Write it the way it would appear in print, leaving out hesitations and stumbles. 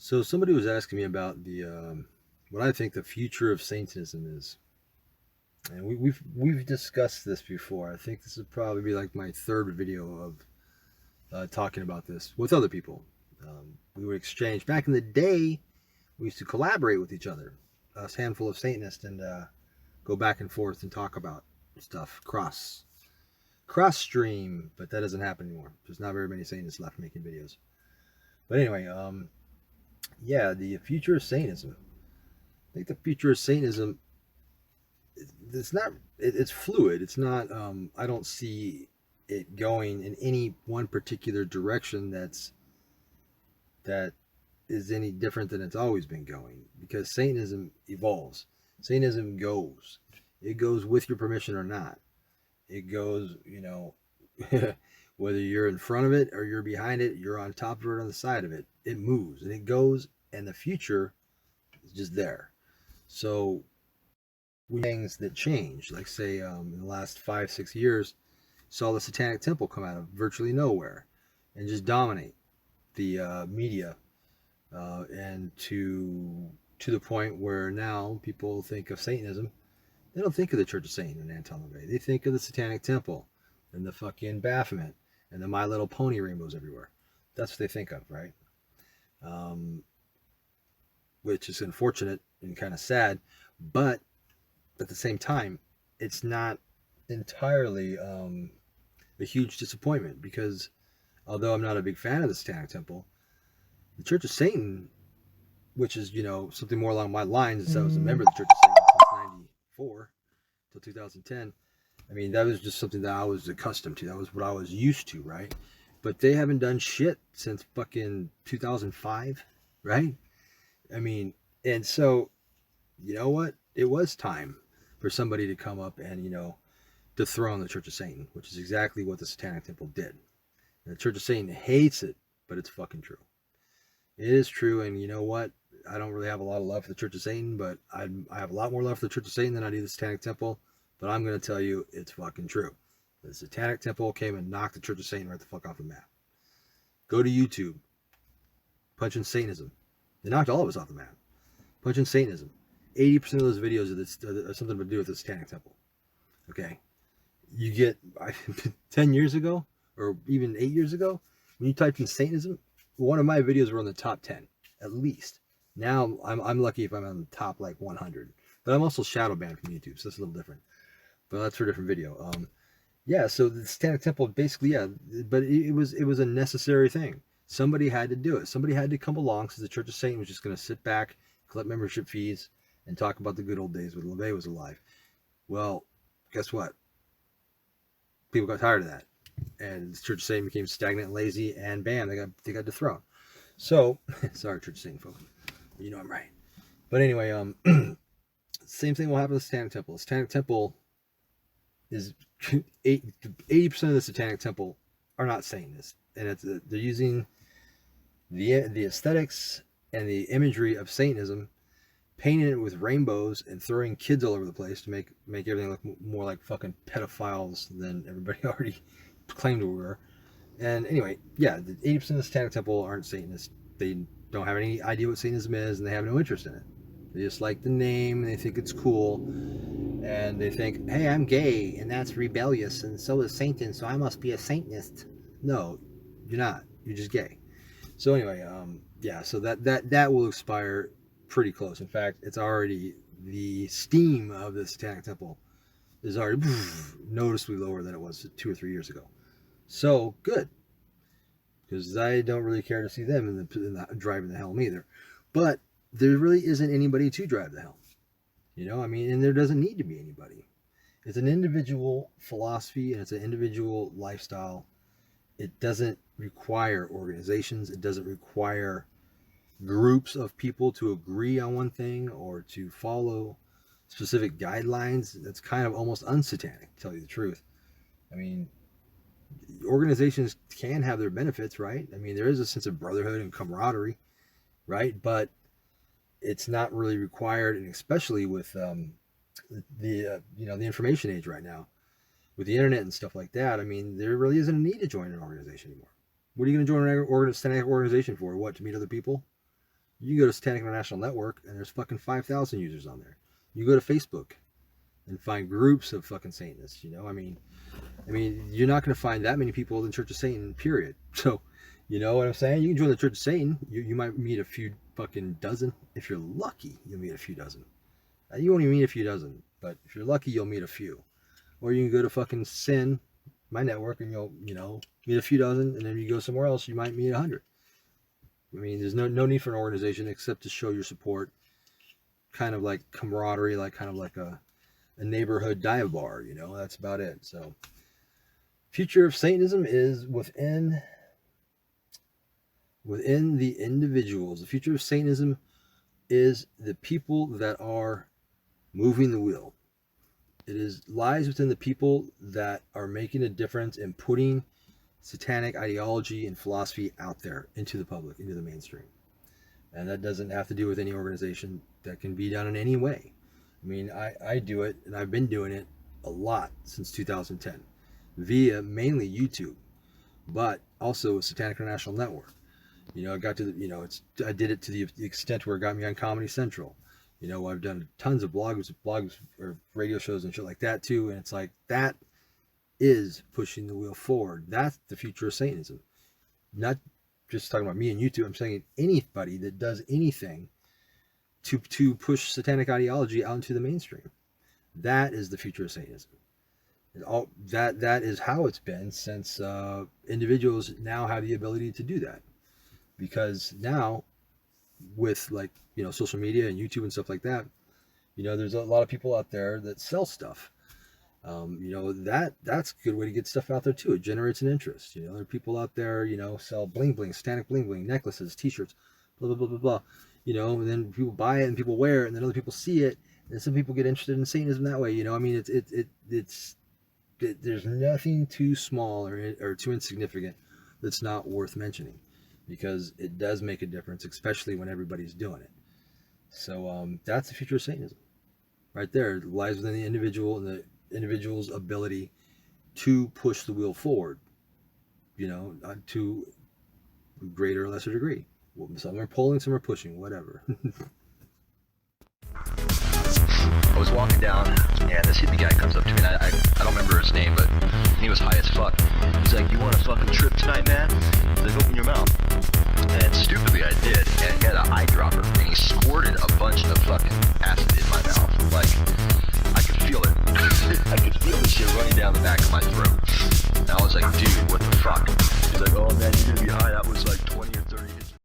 So somebody was asking me about the what I think the future of Satanism is, and we've discussed this before. I think this would probably be like my third video of talking about this with other people. We would exchange back in the day. We used to collaborate with each other, a handful of Satanists, and go back and forth and talk about stuff cross stream. But that doesn't happen anymore. There's not very many Satanists left making videos. But anyway, yeah, the future of Satanism. I think the future of Satanism, it's not, it's fluid. It's not, I don't see it going in any one particular direction that is any different than it's always been going, because Satanism evolves. Satanism goes. It goes with your permission or not. It goes, whether you're in front of it or you're behind it, you're on top of it or on the side of it. It moves and it goes, and the future is just there. So things that change, like say in the last 5-6 years, saw the Satanic Temple come out of virtually nowhere and just dominate the media, and to the point where now people think of Satanism. They don't think of the Church of Satan in Anton LaVey. They think of the Satanic Temple and the fucking Baphomet and the My Little Pony rainbows everywhere. That's what they think of, right? Which is unfortunate and kind of sad, but at the same time, it's not entirely a huge disappointment, because although I'm not a big fan of the Satanic Temple, the Church of Satan, which is, something more along my lines, as I was a member of the Church of Satan since 94 till 2010. I mean, that was just something that I was accustomed to. That was what I was used to, right? But they haven't done shit since fucking 2005, right? I mean, and so, you know what? It was time for somebody to come up and, dethrone the Church of Satan, which is exactly what the Satanic Temple did. And the Church of Satan hates it, but it's fucking true. It is true, and you know what? I don't really have a lot of love for the Church of Satan, but I have a lot more love for the Church of Satan than I do the Satanic Temple. But I'm going to tell you, it's fucking true. The Satanic Temple came and knocked the Church of Satan right the fuck off the map. Go to YouTube. Punch in Satanism. They knocked all of us off the map. Punch in Satanism. 80% of those videos are something to do with the Satanic Temple. Okay? You get 10 years ago, or even 8 years ago, when you typed in Satanism, one of my videos were on the top 10, at least. Now, I'm lucky if I'm on the top, 100. But I'm also shadow banned from YouTube, so that's a little different. But that's for a different video. Yeah, so the Satanic Temple, basically, yeah, but it was a necessary thing. Somebody had to do it. Somebody had to come along, since the Church of Satan was just going to sit back, collect membership fees, and talk about the good old days when LaVey was alive. Well, guess what? People got tired of that, and the Church of Satan became stagnant and lazy, and bam, they got dethroned. So, sorry, Church of Satan folks, you know I'm right. But anyway, same thing will happen to the Satanic Temple. The Satanic Temple is 80% of the Satanic Temple are not Satanists, and they're using the aesthetics and the imagery of Satanism, painting it with rainbows and throwing kids all over the place to make everything look more like fucking pedophiles than everybody already claimed we were. And anyway, yeah, 80% of the Satanic Temple aren't Satanists. They don't have any idea what Satanism is, and they have no interest in it. They just like the name, and they think it's cool, and they think, hey, I'm gay, and that's rebellious, and so is Satan, so I must be a Satanist. No, you're not. You're just gay. So anyway, yeah, so that will expire pretty close. In fact, it's already, the steam of the Satanic Temple is already noticeably lower than it was 2 or 3 years ago. So good, because I don't really care to see them in the driving the helm either. But there really isn't anybody to drive the helm, and there doesn't need to be anybody. It's an individual philosophy, and it's an individual lifestyle. It doesn't require organizations. It doesn't require groups of people to agree on one thing or to follow specific guidelines. That's kind of almost unsatanic, to tell you the truth. I mean, organizations can have their benefits, right? I mean, there is a sense of brotherhood and camaraderie, right? But it's not really required, and especially with the information age right now, with the internet and stuff like that. I mean, there really isn't a need to join an organization anymore. What are you going to join an organization for? What, to meet other people? You go to Satanic International Network and there's fucking 5,000 users on there. You go to Facebook and find groups of fucking Satanists. I mean, you're not going to find that many people in the Church of Satan, period. So, you know what I'm saying? You can join the Church of Satan. You might meet a few fucking dozen. If you're lucky, you'll meet a few dozen. You won't even meet a few dozen, but if you're lucky, you'll meet a few. Or you can go to fucking Sin, my network, and you'll, meet a few dozen, and then you go somewhere else, you might meet 100. I mean, there's no need for an organization except to show your support, kind of like camaraderie, like kind of like a neighborhood dive bar, that's about it. So, future of Satanism is within the individuals. The future of Satanism is the people that are moving the wheel. It lies within the people that are making a difference and putting satanic ideology and philosophy out there into the public, into the mainstream. And that doesn't have to do with any organization. That can be done in any way. I mean, I do it, and I've been doing it a lot since 2010 via mainly YouTube, but also Satanic International Network. I got to I did it to the extent where it got me on Comedy Central. I've done tons of blogs or radio shows and shit like that too. And it's like, that is pushing the wheel forward. That's the future of Satanism. Not just talking about me and YouTube. I'm saying anybody that does anything to push satanic ideology out into the mainstream. That is the future of Satanism. And all that is how it's been since individuals now have the ability to do that. Because now, with social media and YouTube and stuff like that, there's a lot of people out there that sell stuff. That's a good way to get stuff out there too. It generates an interest. There are people out there, sell bling bling, satanic bling bling, necklaces, t-shirts, blah blah blah blah blah. And then people buy it and people wear it, and then other people see it, and some people get interested in Satanism that way. There's nothing too small or too insignificant that's not worth mentioning, because it does make a difference, especially when everybody's doing it. So that's the future of Satanism. Right there. It lies within the individual and the individual's ability to push the wheel forward, to a greater or lesser degree. Some are pulling, some are pushing, whatever. I was walking down, and this hippie guy comes up to me, and I don't remember his name, but he was high as fuck. He's like, "You want a fucking trip tonight, man?" He's like, "Open your mouth." And stupidly I did, and he had an eyedropper, and he squirted a bunch of fucking